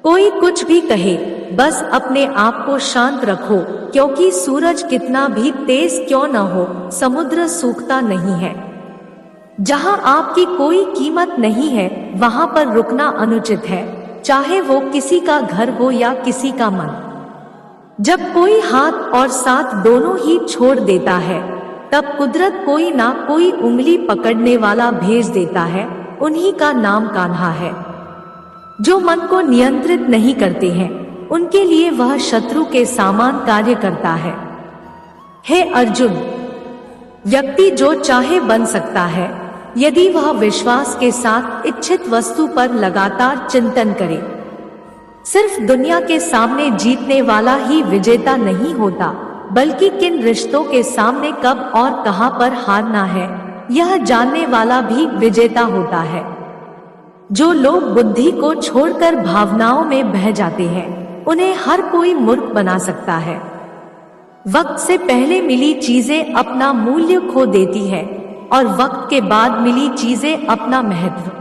कोई कुछ भी कहे, बस अपने आप को शांत रखो, क्योंकि सूरज कितना भी तेज क्यों न हो, समुद्र सूखता नहीं है। जहां आपकी कोई कीमत नहीं है, वहां पर रुकना अनुचित है, चाहे वो किसी का घर हो या किसी का मन। जब कोई हाथ और साथ दोनों ही छोड़ देता है, तब कुदरत कोई ना कोई उंगली पकड़ने वाला भेज देता है। उन्हीं का नाम कान्हा है। जो मन को नियंत्रित नहीं करते हैं, उनके लिए वह शत्रु के समान कार्य करता है। हे अर्जुन, व्यक्ति जो चाहे बन सकता है, यदि वह विश्वास के साथ इच्छित वस्तु पर लगातार चिंतन करे। सिर्फ दुनिया के सामने जीतने वाला ही विजेता नहीं होता, बल्कि किन रिश्तों के सामने कब और कहां पर हारना है, यह जानने वाला भी विजेता होता है। जो लोग बुद्धि को छोड़कर भावनाओं में बह जाते हैं, उन्हें हर कोई मूर्ख बना सकता है। वक्त से पहले मिली चीजें अपना मूल्य खो देती है, और वक्त के बाद मिली चीजें अपना महत्व।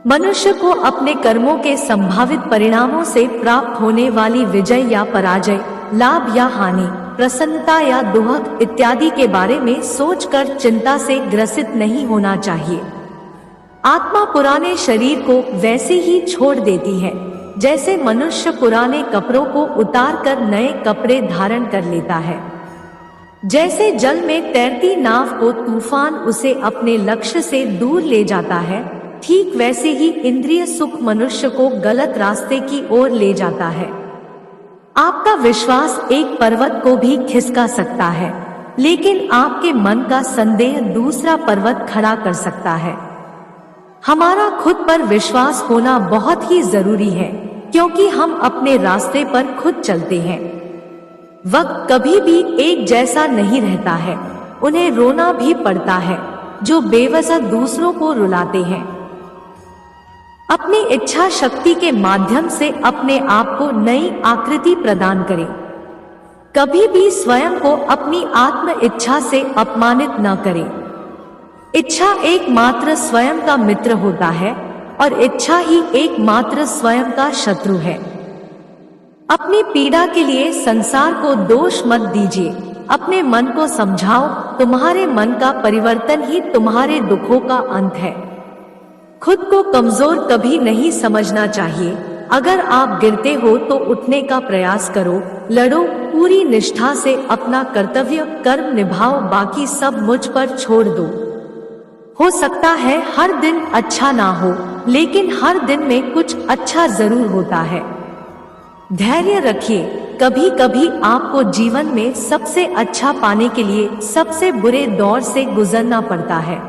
मनुष्य को अपने कर्मों के संभावित परिणामों से प्राप्त होने वाली विजय या पराजय, लाभ या हानि, प्रसन्नता या दुख इत्यादि के बारे में सोचकर चिंता से ग्रसित नहीं होना चाहिए। आत्मा पुराने शरीर को वैसे ही छोड़ देती है, जैसे मनुष्य पुराने कपड़ों को उतार कर नए कपड़े धारण कर लेता है। जैसे जल में तैरती नाव को तूफान उसे अपने लक्ष्य से दूर ले जाता है, ठीक वैसे ही इंद्रिय सुख मनुष्य को गलत रास्ते की ओर ले जाता है। आपका विश्वास एक पर्वत को भी खिसका सकता है, लेकिन आपके मन का संदेह दूसरा पर्वत खड़ा कर सकता है। हमारा खुद पर विश्वास होना बहुत ही जरूरी है, क्योंकि हम अपने रास्ते पर खुद चलते हैं। वक्त कभी भी एक जैसा नहीं रहता है। उन्हें रोना भी पड़ता है जो बेवजह दूसरों को रुलाते हैं। अपनी इच्छा शक्ति के माध्यम से अपने आप को नई आकृति प्रदान करें। कभी भी स्वयं को अपनी आत्म इच्छा से अपमानित न करें। इच्छा एकमात्र स्वयं का मित्र होता है, और इच्छा ही एकमात्र स्वयं का शत्रु है। अपनी पीड़ा के लिए संसार को दोष मत दीजिए। अपने मन को समझाओ, तुम्हारे मन का परिवर्तन ही तुम्हारे दुखों का अंत है। खुद को कमजोर कभी नहीं समझना चाहिए। अगर आप गिरते हो तो उठने का प्रयास करो, लड़ो, पूरी निष्ठा से अपना कर्तव्य कर्म निभाओ, बाकी सब मुझ पर छोड़ दो। हो सकता है हर दिन अच्छा ना हो, लेकिन हर दिन में कुछ अच्छा जरूर होता है। धैर्य रखिए। कभी कभी आपको जीवन में सबसे अच्छा पाने के लिए सबसे बुरे दौर से गुजरना पड़ता है।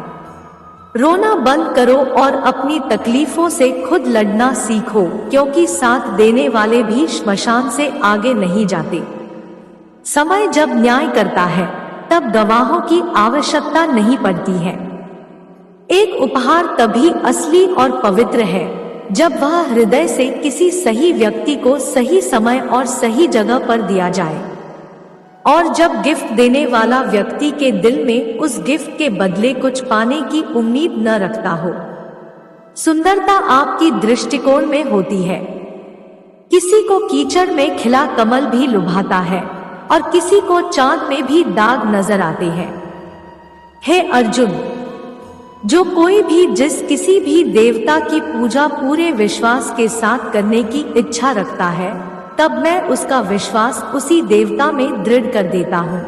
रोना बंद करो और अपनी तकलीफों से खुद लड़ना सीखो, क्योंकि साथ देने वाले भी श्मशान से आगे नहीं जाते। समय जब न्याय करता है, तब गवाहों की आवश्यकता नहीं पड़ती है। एक उपहार तभी असली और पवित्र है जब वह हृदय से किसी सही व्यक्ति को सही समय और सही जगह पर दिया जाए, और जब गिफ्ट देने वाला व्यक्ति के दिल में उस गिफ्ट के बदले कुछ पाने की उम्मीद न रखता हो। सुंदरता आपकी दृष्टिकोण में होती है। किसी को कीचड़ में खिला कमल भी लुभाता है, और किसी को चांद में भी दाग नजर आते हैं। हे अर्जुन, जो कोई भी जिस किसी भी देवता की पूजा पूरे विश्वास के साथ करने की इच्छा रखता है, तब मैं उसका विश्वास उसी देवता में दृढ़ कर देता हूँ।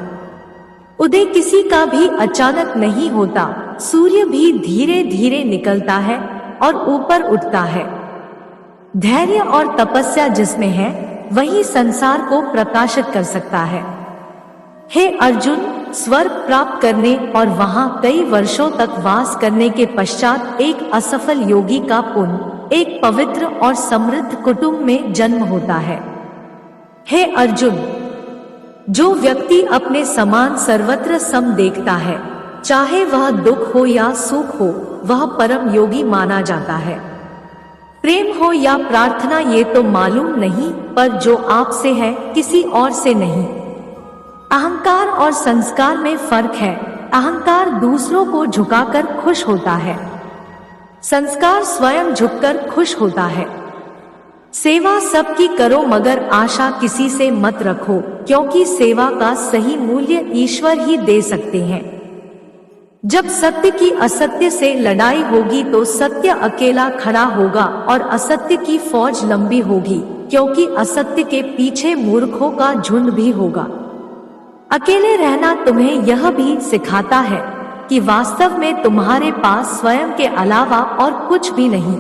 उदय किसी का भी अचानक नहीं होता। सूर्य भी धीरे धीरे निकलता है और ऊपर उठता है। धैर्य और तपस्या जिसमें है, वही संसार को प्रकाशित कर सकता है। हे अर्जुन, स्वर्ग प्राप्त करने और वहां कई वर्षों तक वास करने के पश्चात एक असफल योगी का पुण्य एक पवित्र और समृद्ध कुटुंब में जन्म होता है। हे अर्जुन, जो व्यक्ति अपने समान सर्वत्र सम देखता है, चाहे वह दुख हो या सुख हो, वह परम योगी माना जाता है। प्रेम हो या प्रार्थना ये तो मालूम नहीं, पर जो आपसे है किसी और से नहीं। अहंकार और संस्कार में फर्क है। अहंकार दूसरों को झुकाकर खुश होता है, संस्कार स्वयं झुककर खुश होता है। सेवा सबकी करो मगर आशा किसी से मत रखो, क्योंकि सेवा का सही मूल्य ईश्वर ही दे सकते हैं। जब सत्य की असत्य से लड़ाई होगी तो सत्य अकेला खड़ा होगा और असत्य की फौज लंबी होगी, क्योंकि असत्य के पीछे मूर्खों का झुंड भी होगा। अकेले रहना तुम्हें यह भी सिखाता है कि वास्तव में तुम्हारे पास स्वयं के अलावा और कुछ भी नहीं।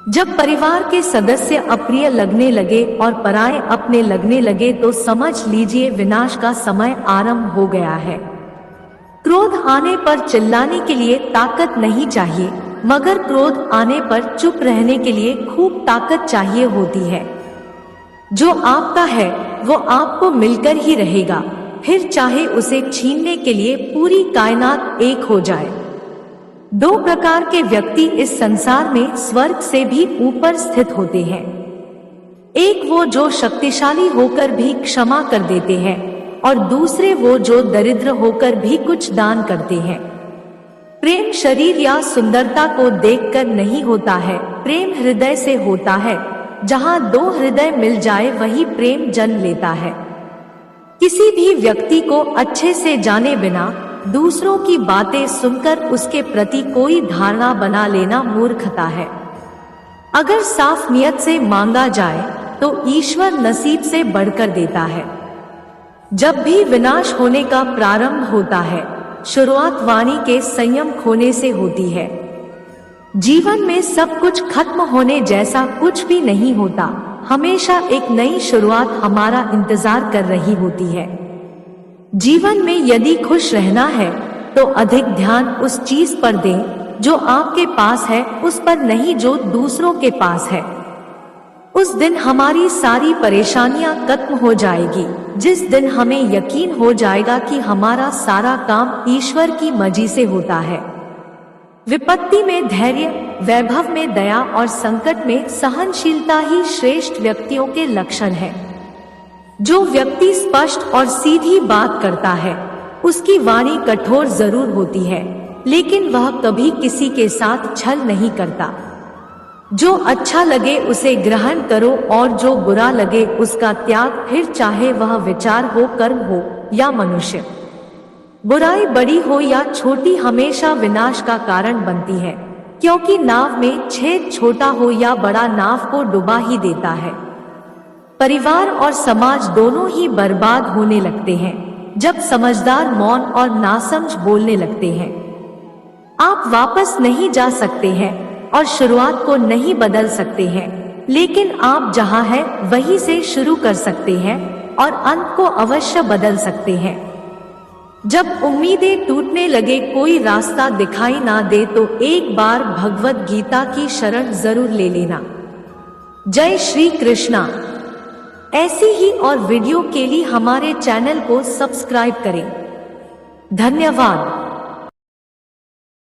जब परिवार के सदस्य अप्रिय लगने लगे और पराये अपने लगने लगे तो समझ लीजिए विनाश का समय आरंभ हो गया है। क्रोध आने पर चिल्लाने के लिए ताकत नहीं चाहिए, मगर क्रोध आने पर चुप रहने के लिए खूब ताकत चाहिए होती है। जो आपका है वो आपको मिलकर ही रहेगा, फिर चाहे उसे छीनने के लिए पूरी कायनात एक हो जाए। दो प्रकार के व्यक्ति इस संसार में स्वर्ग से भी ऊपर स्थित होते हैं। एक वो जो शक्तिशाली होकर भी क्षमा कर देते हैं और दूसरे वो जो दरिद्र होकर भी कुछ दान करते हैं। प्रेम शरीर या सुंदरता को देखकर नहीं होता है, प्रेम हृदय से होता है। जहां दो हृदय मिल जाए वही प्रेम जन्म लेता है। किसी भी व्यक्ति को अच्छे से जाने बिना दूसरों की बातें सुनकर उसके प्रति कोई धारणा बना लेना मूर्खता है। अगर साफ नियत से मांगा जाए तो ईश्वर नसीब से बढ़कर देता है। जब भी विनाश होने का प्रारंभ होता है, शुरुआत वाणी के संयम खोने से होती है। जीवन में सब कुछ खत्म होने जैसा कुछ भी नहीं होता, हमेशा एक नई शुरुआत हमारा इंतजार कर रही होती है। जीवन में यदि खुश रहना है तो अधिक ध्यान उस चीज पर दें जो आपके पास है, उस पर नहीं जो दूसरों के पास है। उस दिन हमारी सारी परेशानियां खत्म हो जाएगी, जिस दिन हमें यकीन हो जाएगा कि हमारा सारा काम ईश्वर की मर्जी से होता है। विपत्ति में धैर्य, वैभव में दया और संकट में सहनशीलता ही श्रेष्ठ व्यक्तियों के लक्षण है। जो व्यक्ति स्पष्ट और सीधी बात करता है उसकी वाणी कठोर जरूर होती है, लेकिन वह कभी किसी के साथ छल नहीं करता। जो अच्छा लगे उसे ग्रहण करो और जो बुरा लगे उसका त्याग, फिर चाहे वह विचार हो, कर्म हो या मनुष्य। बुराई बड़ी हो या छोटी हमेशा विनाश का कारण बनती है, क्योंकि नाव में छेद छोटा हो या बड़ा नाव को डुबा ही देता है। परिवार और समाज दोनों ही बर्बाद होने लगते हैं जब समझदार मौन और नासमझ बोलने लगते हैं। आप वापस नहीं जा सकते हैं और शुरुआत को नहीं बदल सकते हैं, लेकिन आप जहां हैं वहीं से शुरू कर सकते हैं और अंत को अवश्य बदल सकते हैं। जब उम्मीदें टूटने लगे, कोई रास्ता दिखाई ना दे तो एक बार भगवत गीता की शरण जरूर ले लेना। जय श्री कृष्णा। ऐसी ही और वीडियो के लिए हमारे चैनल को सब्सक्राइब करें। धन्यवाद।